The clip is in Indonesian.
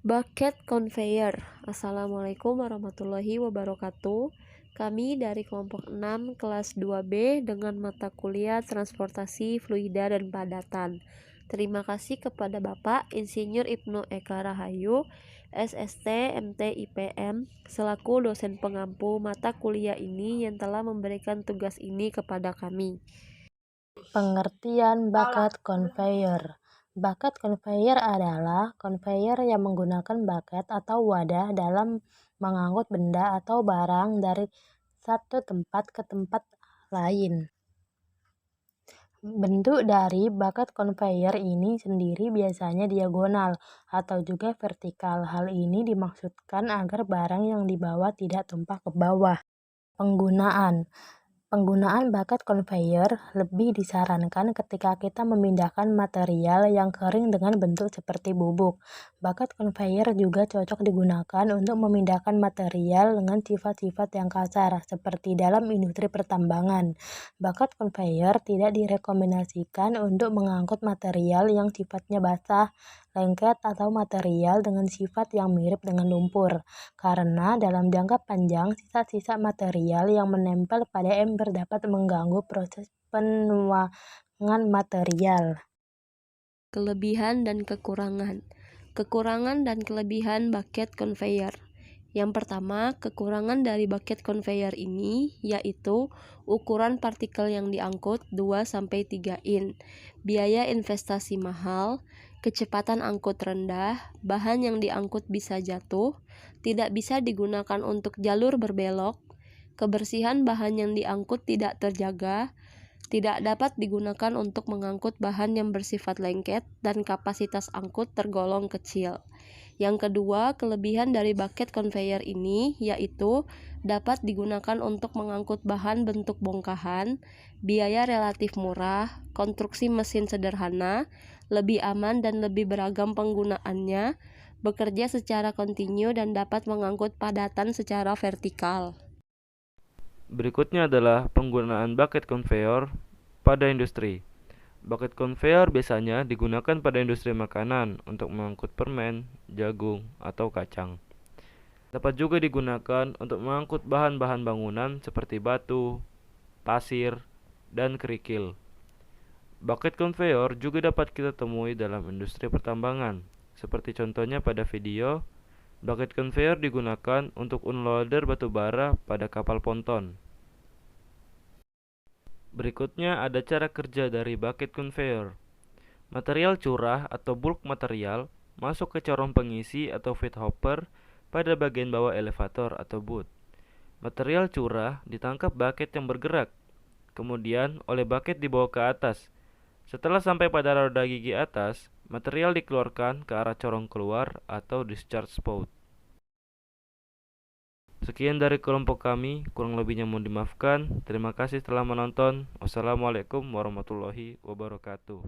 Bucket conveyor. Assalamualaikum warahmatullahi wabarakatuh. Kami dari kelompok 6 kelas 2B dengan mata kuliah Transportasi Fluida dan Padatan. Terima kasih kepada Bapak Insinyur Ibnu Eka Rahayu, SST MT IPM, selaku dosen pengampu mata kuliah ini yang telah memberikan tugas ini kepada kami. Pengertian bucket conveyor. Bucket conveyor adalah conveyor yang menggunakan bucket atau wadah dalam mengangkut benda atau barang dari satu tempat ke tempat lain. Bentuk dari bucket conveyor ini sendiri biasanya diagonal atau juga vertikal. Hal ini dimaksudkan agar barang yang dibawa tidak tumpah ke bawah. Penggunaan bucket conveyor lebih disarankan ketika kita memindahkan material yang kering dengan bentuk seperti bubuk. Bucket conveyor juga cocok digunakan untuk memindahkan material dengan sifat-sifat yang kasar, seperti dalam industri pertambangan. Bucket conveyor tidak direkomendasikan untuk mengangkut material yang sifatnya basah, lengket, atau material dengan sifat yang mirip dengan lumpur, karena dalam jangka panjang sisa-sisa material yang menempel pada ember dapat mengganggu proses penuangan material. Kelebihan dan kekurangan. Kekurangan dan kelebihan bucket conveyor. Yang pertama, kekurangan dari bucket conveyor ini yaitu ukuran partikel yang diangkut 2-3 in, biaya investasi mahal, kecepatan angkut rendah, bahan yang diangkut bisa jatuh, tidak bisa digunakan untuk jalur berbelok, kebersihan bahan yang diangkut tidak terjaga, tidak dapat digunakan untuk mengangkut bahan yang bersifat lengket, dan kapasitas angkut tergolong kecil. Yang kedua, kelebihan dari bucket conveyor ini yaitu dapat digunakan untuk mengangkut bahan bentuk bongkahan, biaya relatif murah, konstruksi mesin sederhana, lebih aman dan lebih beragam penggunaannya, bekerja secara kontinu dan dapat mengangkut padatan secara vertikal. Berikutnya adalah penggunaan bucket conveyor pada industri. Bucket conveyor biasanya digunakan pada industri makanan untuk mengangkut permen, jagung, atau kacang. Dapat juga digunakan untuk mengangkut bahan-bahan bangunan seperti batu, pasir, dan kerikil. Bucket conveyor juga dapat kita temui dalam industri pertambangan. Seperti contohnya pada video, bucket conveyor digunakan untuk unloader batu bara pada kapal ponton. Berikutnya ada cara kerja dari bucket conveyor. Material curah atau bulk material masuk ke corong pengisi atau feed hopper pada bagian bawah elevator atau boot. Material curah ditangkap bucket yang bergerak, kemudian oleh bucket dibawa ke atas. Setelah sampai pada roda gigi atas, material dikeluarkan ke arah corong keluar atau discharge spout. Sekian dari kelompok kami, kurang lebihnya mohon dimaafkan. Terima kasih telah menonton. Wassalamualaikum warahmatullahi wabarakatuh.